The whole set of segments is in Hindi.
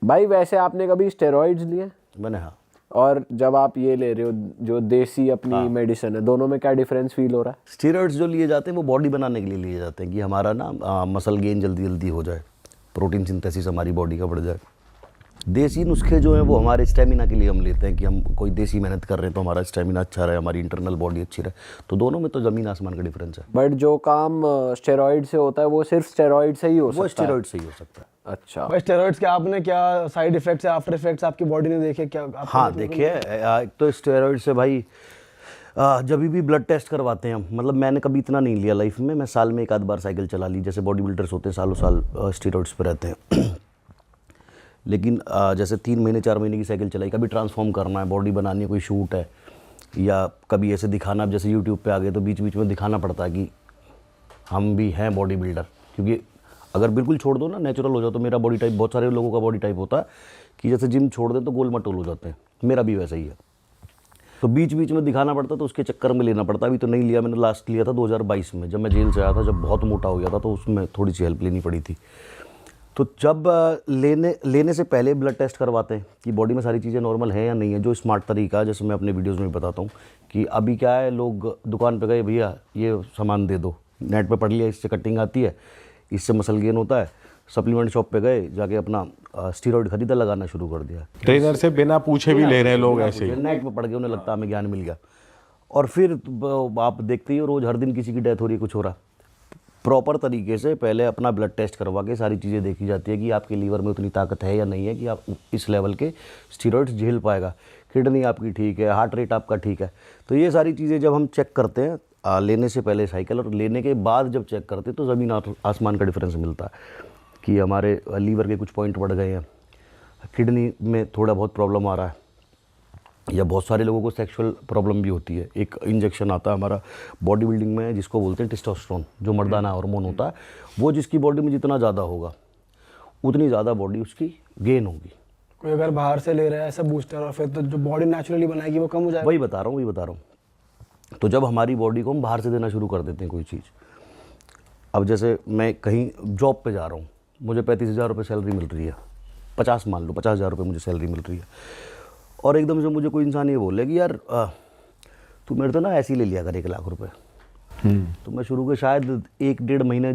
भाई वैसे आपने कभी स्टेरॉइड्स लिए? मैंने, हाँ। और जब आप ये ले रहे हो जो देसी अपनी मेडिसिन है, दोनों में क्या डिफरेंस फील हो रहा है? स्टीरॉइड्स जो लिए जाते हैं वो बॉडी बनाने के लिए लिए जाते हैं कि हमारा ना मसल गेन जल्दी जल्दी हो जाए, प्रोटीन सिंथेसिस हमारी बॉडी का बढ़ जाए। देसी नुस्खे जो हैं वो हमारे स्टेमिना के लिए हम लेते हैं कि हम कोई देसी मेहनत कर रहे हैं तो हमारा स्टेमिना अच्छा रहे, हमारी इंटरनल बॉडी अच्छी रहे। तो दोनों में तो ज़मीन आसमान का डिफरेंस है। बट जो काम स्टेरॉइड से होता है वो सिर्फ स्टेरॉइड से ही हो सकता वो है? स्टेरॉइड से ही हो सकता है। अच्छा। भाई स्टेरॉइड्स के आपने क्या साइड इफेक्ट्स या आफ्टर इफेक्ट्स आपकी बॉडी ने देखे क्या? हाँ देखिए, एक तो स्टेरॉइड से भाई जब भी ब्लड टेस्ट करवाते हैं हम, मतलब मैंने कभी इतना नहीं लिया लाइफ में, मैं साल में एक आध बार साइकिल चला ली, जैसे बॉडी बिल्डर्स होते हैं सालों साल स्टेरॉइड्स पे रहते हैं। लेकिन जैसे 3 महीने 4 महीने की साइकिल चलाई, कभी ट्रांसफॉर्म करना है, बॉडी बनानी है, कोई शूट है, या कभी ऐसे दिखाना, जैसे यूट्यूब पे आ गए तो बीच बीच में दिखाना पड़ता है कि हम भी हैं बॉडी बिल्डर। क्योंकि अगर बिल्कुल छोड़ दो ना, नेचुरल हो जाओ, तो मेरा बॉडी टाइप, बहुत सारे लोगों का बॉडी टाइप होता है कि जैसे जिम छोड़ दे तो गोल मटोल हो जाते हैं, मेरा भी वैसा ही है। तो बीच बीच में दिखाना पड़ता, तो उसके चक्कर में लेना पड़ता। अभी तो नहीं लिया, मैंने लास्ट लिया था 2022 में, जब मैं जेल से आया था, जब बहुत मोटा हो गया था, तो उसमें थोड़ी सी हेल्प लेनी पड़ी थी। तो जब लेने से पहले ब्लड टेस्ट करवाते हैं कि बॉडी में सारी चीज़ें नॉर्मल हैं या नहीं है, जो स्मार्ट तरीका है, जैसे मैं अपने वीडियोज़ में बताता हूँ कि अभी क्या है, लोग दुकान पे गए, भैया ये सामान दे दो, नेट पे पढ़ लिया इससे कटिंग आती है, इससे मसल गेन होता है, सप्लीमेंट शॉप पे गए, जाके अपना स्टीरॉइड खरीदा, लगाना शुरू कर दिया। ट्रेनर से बिना पूछे भी ले रहे हैं लोग ऐसे ही, नेट पे पढ़ के उन्हें लगता है हमें ज्ञान मिल गया। और फिर आप देखते ही हो रोज़ हर दिन किसी की डेथ हो रही है, कुछ हो रहा। प्रॉपर तरीके से पहले अपना ब्लड टेस्ट करवा के सारी चीज़ें देखी जाती है कि आपके लीवर में उतनी ताकत है या नहीं है कि आप इस लेवल के स्टीरॉइड्स झेल पाएगा, किडनी आपकी ठीक है, हार्ट रेट आपका ठीक है। तो ये सारी चीज़ें जब हम चेक करते हैं लेने से पहले साइकिल, और लेने के बाद जब चेक करते हैं, तो ज़मीन आसमान का डिफरेंस मिलता है कि हमारे लीवर के कुछ पॉइंट बढ़ गए हैं, किडनी में थोड़ा बहुत प्रॉब्लम आ रहा है, या बहुत सारे लोगों को सेक्सुअल प्रॉब्लम भी होती है। एक इंजेक्शन आता है हमारा बॉडी बिल्डिंग में जिसको बोलते हैं टेस्टोस्टेरोन, जो मर्दाना हार्मोन होता है, वो जिसकी बॉडी में जितना ज़्यादा होगा उतनी ज़्यादा बॉडी उसकी गेन होगी। कोई अगर बाहर से ले रहा है ऐसा बूस्टर, और फिर तो जो बॉडी नेचुरली बनाएगी वो कम हो जाएगा। वही बता रहा हूँ। तो जब हमारी बॉडी को हम बाहर से देना शुरू कर देते हैं कोई चीज़, अब जैसे मैं कहीं जॉब पे जा रहा हूँ, मुझे 35,000 रुपये सैलरी मिल रही है, 50 मान लो, 50,000 रुपये मुझे सैलरी मिल रही है, और एकदम से मुझे कोई इंसान ये बोले कि यार तू मेरे तो ना ऐसे ही ले लिया कर 1 लाख रुपए, तो मैं शुरू के शायद 1-1.5 महीने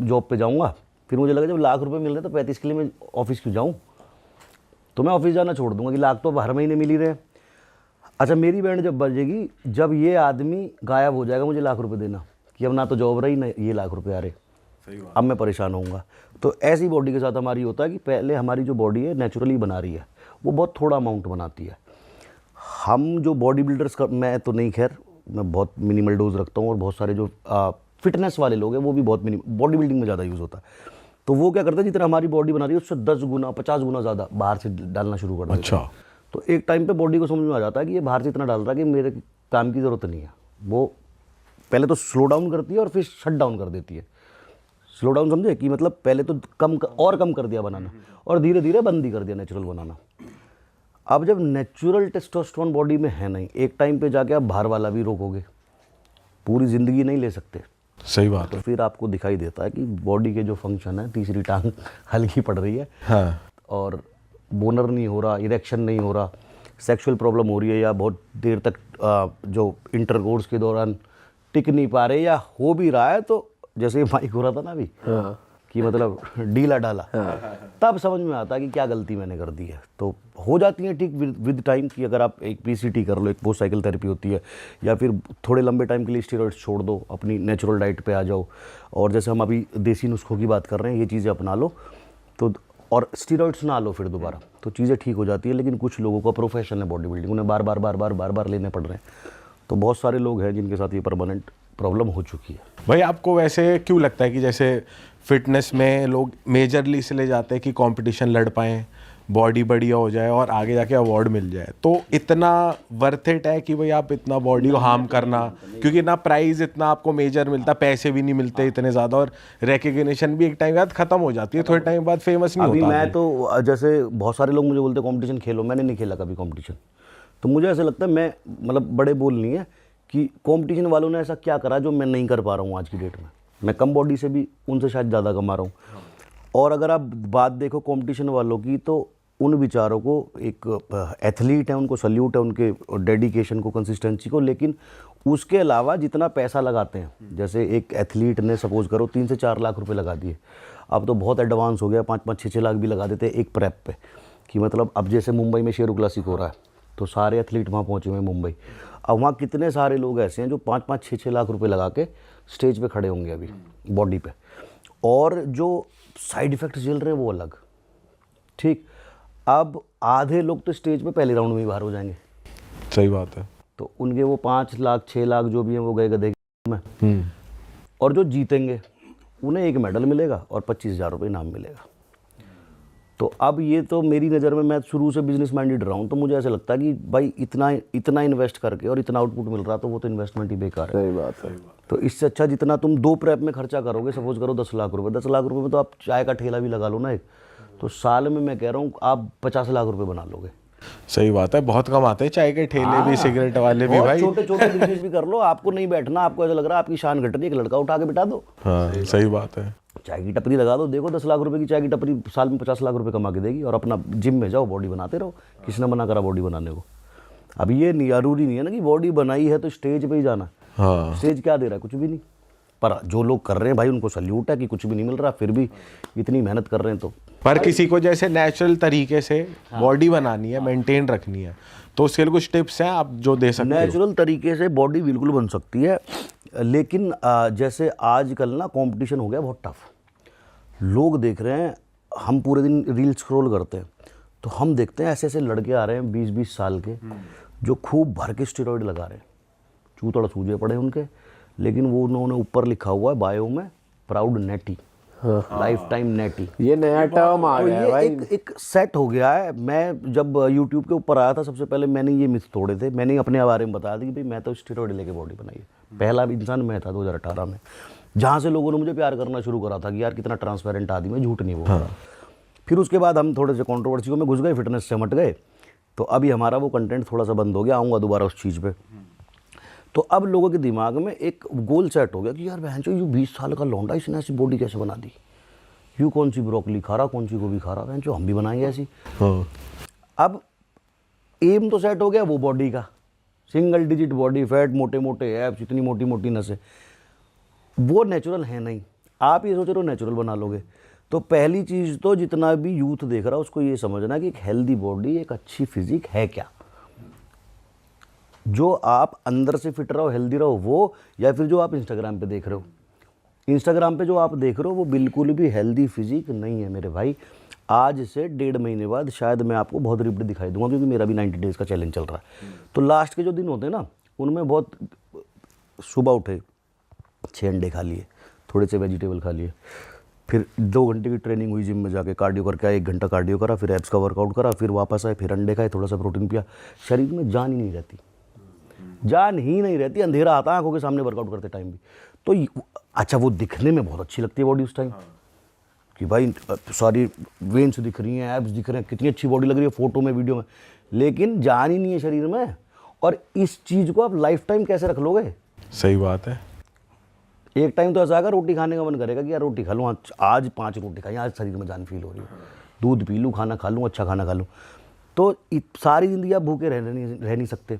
जॉब पे जाऊँगा, फिर मुझे लगा जब लाख रुपए मिल रहे तो 35 के लिए मैं ऑफिस क्यों जाऊँ, तो मैं ऑफिस जाना छोड़ दूंगा कि लाख तो हर महीने मिल ही रहे हैं। अच्छा, मेरी बैंड जब बजेगी, जब ये आदमी गायब हो जाएगा मुझे लाख रुपए देना, कि अब ना तो जॉब रही ना ये लाख रुपए आ रहे, अब मैं परेशान होऊंगा। तो ऐसी बॉडी के साथ हमारी होता है कि पहले हमारी जो बॉडी है नेचुरली बना रही है, वो बहुत थोड़ा अमाउंट बनाती है। हम जो बॉडी बिल्डर्स का, मैं तो नहीं, खैर मैं बहुत मिनिमल डोज रखता हूँ, और बहुत सारे जो फिटनेस वाले लोग हैं वो भी बहुत बॉडी बिल्डिंग में ज़्यादा यूज़ होता है। तो वो क्या करते हैं, जितना हमारी बॉडी बना रही है उससे 10 गुना 50 गुना ज़्यादा बाहर से डालना शुरू कर देते हैं। अच्छा। तो एक टाइम पे बॉडी को समझ में आ जाता है कि ये बाहर से इतना डाल रहा है कि मेरे काम की ज़रूरत नहीं है। वो पहले तो स्लो डाउन करती है और फिर शट डाउन कर देती है। स्लो डाउन समझे कि मतलब पहले तो कम कर दिया बनाना, और धीरे धीरे बंद ही कर दिया नेचुरल बनाना। अब जब नेचुरल टेस्टोस्टेरोन बॉडी में है नहीं, एक टाइम पे जाके आप बाहर वाला भी रोकोगे, पूरी ज़िंदगी नहीं ले सकते। सही बात तो है। फिर आपको दिखाई देता है कि बॉडी के जो फंक्शन है, तीसरी टांग हल्की पड़ रही है, हाँ। और बोनर नहीं हो रहा, इरेक्शन नहीं हो रहा, सेक्सुअल प्रॉब्लम हो रही है, या बहुत देर तक जो इंटरकोर्स के दौरान टिक नहीं पा रहे, या हो भी रहा है तो जैसे माइक हो रहा था ना अभी, कि मतलब ढीला डाला, तब समझ में आता है कि क्या गलती मैंने कर दी है। तो हो जाती है ठीक विद टाइम, कि अगर आप एक पीसीटी कर लो, एक पोस्ट साइकिल थेरेपी होती है, या फिर थोड़े लंबे टाइम के लिए स्टेरॉइड्स छोड़ दो, अपनी नेचुरल डाइट पे आ जाओ, और जैसे हम अभी देसी नुस्खों की बात कर रहे हैं, ये चीज़ें अपना लो, तो और स्टेरॉइड्स ना लो फिर दोबारा, तो चीज़ें ठीक हो जाती है। लेकिन कुछ लोगों का प्रोफेशन है बॉडी बिल्डिंग, उन्हें बार बार लेने पड़ रहे हैं। तो बहुत सारे लोग हैं जिनके साथ ये परमानेंट प्रॉब्लम हो चुकी है। भाई आपको वैसे क्यों लगता है कि जैसे फिटनेस में लोग मेजरली इसलिए जाते हैं कि कंपटीशन लड़ पाएँ, बॉडी बढ़िया हो जाए और आगे जाके अवार्ड मिल जाए, तो इतना वर्थ इट है कि भाई आप इतना बॉडी को हार्म करना, क्योंकि ना प्राइज़ इतना आपको मेजर मिलता, पैसे भी नहीं मिलते इतने ज़्यादा, और रिकग्निशन भी एक टाइम बाद ख़त्म हो जाती है, थोड़े टाइम बाद फेमस नहीं अभी होता। मैं तो जैसे बहुत सारे लोग मुझे बोलते हैं कंपटीशन खेलो, मैंने नहीं खेला कभी कंपटीशन। तो मुझे ऐसा लगता है, मैं मतलब बड़े बोल नहीं है कि कंपटीशन वालों ने ऐसा क्या करा जो मैं नहीं कर पा रहा हूँ आज की डेट में। मैं कम बॉडी से भी उनसे शायद ज़्यादा कमा रहा हूँ। और अगर आप बात देखो कंपटीशन वालों की, तो उन बेचारों को, एक एथलीट है, उनको सल्यूट है उनके डेडिकेशन को, कंसिस्टेंसी को, लेकिन उसके अलावा जितना पैसा लगाते हैं, जैसे एक एथलीट ने सपोज करो 3 से 4 लाख रुपए लगा दिए, अब तो बहुत एडवांस हो गया, 5-5, 6-6 लाख भी लगा देते हैं एक प्रेप पे, कि मतलब अब जैसे मुंबई में शेरू क्लासिक हो रहा है तो सारे एथलीट वहाँ पहुँचे हुए हैं मुंबई, अब वहाँ कितने सारे लोग ऐसे हैं जो 5-5, 6-6 लाख रुपए लगा के स्टेज पे खड़े होंगे अभी बॉडी पे, और जो साइड इफ़ेक्ट्स झेल रहे हैं वो अलग। ठीक, अब आधे लोग तो स्टेज पे पहले राउंड में ही बाहर हो जाएंगे, सही बात है। तो उनके वो 5 लाख 6 लाख जो भी हैं वो गए गधे में, और जो जीतेंगे उन्हें एक मेडल मिलेगा और 25,000 रुपये इनाम मिलेगा। तो अब ये तो मेरी नज़र में, मैं शुरू से बिजनेस माइंडेड रहा हूँ, तो मुझे ऐसा लगता है कि भाई इतना इन्वेस्ट करके और इतना आउटपुट मिल रहा तो वो तो इन्वेस्टमेंट ही बेकार है। सही बात है। तो इससे अच्छा जितना तुम 2 प्रेप में खर्चा करोगे, सपोज करो 10 लाख रुपये, 10 लाख रुपये में तो आप चाय का ठेला भी लगा लो ना एक, तो साल में मैं कह रहा हूँ आप 50 लाख रुपये बना लोगे। सही बात है, बहुत कमाते हैं चाय के ठेले भी, सिगरेट वाले भी भाई। छोटे छोटे बिजनेस भी कर लो, आपको नहीं बैठना, आपको ऐसा लग रहा है आपकी शान घट रही है, एक लड़का उठा के बिठा दो, हाँ सही बात है। चाय की टपरी लगा दो, देखो 10 लाख रुपए की चाय की टपरी साल में 50 लाख रुपए कमा के देगी, और अपना जिम में जाओ, बॉडी बनाते रहो। किसने मना करा बॉडी बनाने को? अब ये जरूरी नहीं है ना कि बॉडी बनाई है तो स्टेज पे ही जाना। हाँ स्टेज क्या दे रहा है? कुछ भी नहीं। पर जो लोग कर रहे हैं भाई उनको सल्यूट है कि कुछ भी नहीं मिल रहा, फिर भी इतनी मेहनत कर रहे हैं। तो पर किसी को जैसे नेचुरल तरीके से बॉडी बनानी है, मेंटेन रखनी है, तो उसके लिए कुछ टिप्स हैं आप जो दे सकते हो? नेचुरल तरीके से बॉडी बिल्कुल बन सकती है, लेकिन जैसे आजकल ना कंपटीशन हो गया बहुत टफ। लोग देख रहे हैं, हम पूरे दिन रील स्क्रॉल करते हैं तो हम देखते हैं ऐसे ऐसे लड़के आ रहे हैं 20-20 साल के जो खूब भर के स्टेरॉइड लगा रहे हैं, चूतड़ सूजे पड़े उनके, लेकिन वो उन्होंने ऊपर लिखा हुआ है बायो में प्राउड नेटी, लाइफ टाइम नेटी। ये नया टर्म आ तो गया है ये भाई। एक सेट हो गया है। मैं जब यूट्यूब के ऊपर आया था सबसे पहले मैंने ये मिथ तोड़े थे, मैंने अपने बारे में बताया था कि भाई मैं तो स्टेरॉइड लेके बॉडी बनाई है। पहला इंसान मैं था 2018 में, जहाँ से लोगों ने मुझे प्यार करना शुरू करा था कि यार कितना ट्रांसपेरेंट आदमी है, झूठ नहीं बोल। फिर उसके बाद हम थोड़े से कंट्रोवर्सियों में घुस गए, फिटनेस से हट गए, तो अभी हमारा वो कंटेंट थोड़ा सा बंद हो गया। आऊँगा दोबारा उस चीज़ पे। तो अब लोगों के दिमाग में एक गोल सेट हो गया कि यार बहनचोद यूँ 20 साल का लौंडा इसने ऐसी बॉडी कैसे बना दी, यूँ कौन सी ब्रोकली खा रहा, कौन सी गोभी खा रहा, बहनचोद हम भी बनाएंगे ऐसी। अब एम तो सेट हो गया वो बॉडी का, सिंगल डिजिट बॉडी फैट, मोटे मोटे एब्स, इतनी मोटी मोटी नसें, वो नेचुरल है नहीं। आप ये सोच रहे हो नेचुरल बना लोगे। तो पहली चीज़ तो जितना भी यूथ देख रहा है उसको ये समझना कि एक हेल्दी बॉडी, एक अच्छी फिजिक है क्या। जो आप अंदर से फिट रहो, हेल्दी रहो वो, या फिर जो आप इंस्टाग्राम पे देख रहे हो। इंस्टाग्राम पे जो आप देख रहे हो वो बिल्कुल भी हेल्दी फिजिक नहीं है मेरे भाई। आज से 1.5 महीने बाद शायद मैं आपको बहुत रिप्ड दिखाई दूंगा, क्योंकि मेरा भी 90 डेज़ का चैलेंज चल रहा है। तो लास्ट के जो दिन होते हैं ना, उनमें बहुत सुबह उठे 6 अंडे खा लिए, थोड़े से वेजिटेबल खा लिए, फिर 2 घंटे की ट्रेनिंग हुई, जिम में जाके कार्डियो करके आए, 1 घंटा कार्डियो करा, फिर एब्स का वर्कआउट करा, फिर वापस आए, फिर अंडे खाए, थोड़ा सा प्रोटीन पिया। शरीर में जान ही नहीं रहती, जान ही नहीं रहती। अंधेरा आता है आंखों के सामने वर्कआउट करते टाइम भी। तो अच्छा, वो दिखने में बहुत अच्छी लगती है बॉडी उस टाइम, कि भाई सारी वेन्स दिख रही हैं, एब्स दिख रहे हैं, कितनी अच्छी बॉडी लग रही है फोटो में, वीडियो में, लेकिन जान ही नहीं है शरीर में। और इस चीज़ को आप लाइफ टाइम कैसे रख लोगे? सही बात है। एक टाइम तो ऐसा आएगा रोटी खाने का मन करेगा कि यार रोटी खा लूँ, आज 5 रोटी खाई, आज शरीर में जान फील हो रही है, दूध पी लूँ, खाना खा लूँ, अच्छा खाना खा लूँ। तो सारी ज़िंदगी आप भूखे रह नहीं सकते।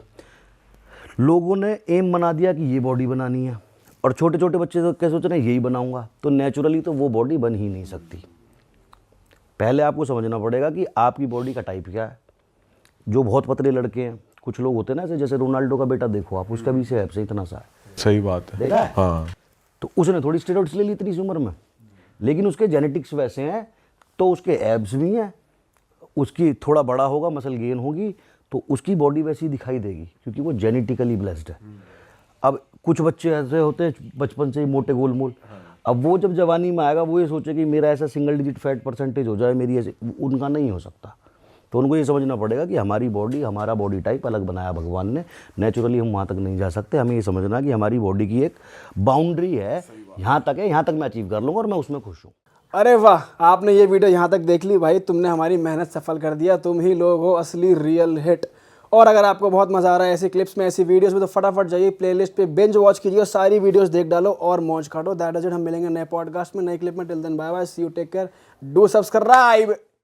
लोगों ने एम बना दिया कि ये बॉडी बनानी है, और छोटे छोटे बच्चे तो क्या सोच रहे हैं यही बनाऊंगा, तो नेचुरली तो वो बॉडी बन ही नहीं सकती। पहले आपको समझना पड़ेगा कि आपकी बॉडी का टाइप क्या है। जो बहुत पतले लड़के हैं, कुछ लोग होते हैं ना ऐसे, जैसे रोनाल्डो का बेटा देखो आप, उसका भी से ऐप से इतना सा है। सही बात है। देखा है? हाँ। तो उसने थोड़ी स्टेरॉइड्स ले ली इतनी सी उम्र में, लेकिन उसके जेनेटिक्स वैसे हैं, तो उसके एब्स भी हैं, उसकी थोड़ा बड़ा होगा, मसल गेन होगी, तो उसकी बॉडी वैसी दिखाई देगी, क्योंकि वो जेनेटिकली ब्लेस्ड है। अब कुछ बच्चे ऐसे होते हैं बचपन से ही मोटे गोलमोल, अब वो जब जवानी में आएगा वो ये सोचे कि मेरा ऐसा सिंगल डिजिट फैट परसेंटेज हो जाए, मेरी ऐसे, उनका नहीं हो सकता। तो उनको ये समझना पड़ेगा कि हमारी बॉडी, हमारा बॉडी टाइप अलग बनाया भगवान ने, नेचुरली हम वहाँ तक नहीं जा सकते। हमें ये समझना कि हमारी बॉडी की एक बाउंड्री है, यहाँ तक है, यहाँ तक मैं अचीव कर लूँगा और मैं उसमें खुश हूँ। अरे वाह, आपने ये वीडियो यहाँ तक देख ली भाई, तुमने हमारी मेहनत सफल कर दिया। तुम ही लोग हो असली रियल हिट। और अगर आपको बहुत मज़ा आ रहा है ऐसी क्लिप्स में, ऐसी वीडियोस में, तो फटाफट जाइए प्लेलिस्ट पे, बिंज वॉच कीजिए और सारी वीडियोस देख डालो और मौज काटो। That is it. हम मिलेंगे नए पॉडकास्ट में, नई क्लिप में। Till then bye bye, see you, take care, do subscribe.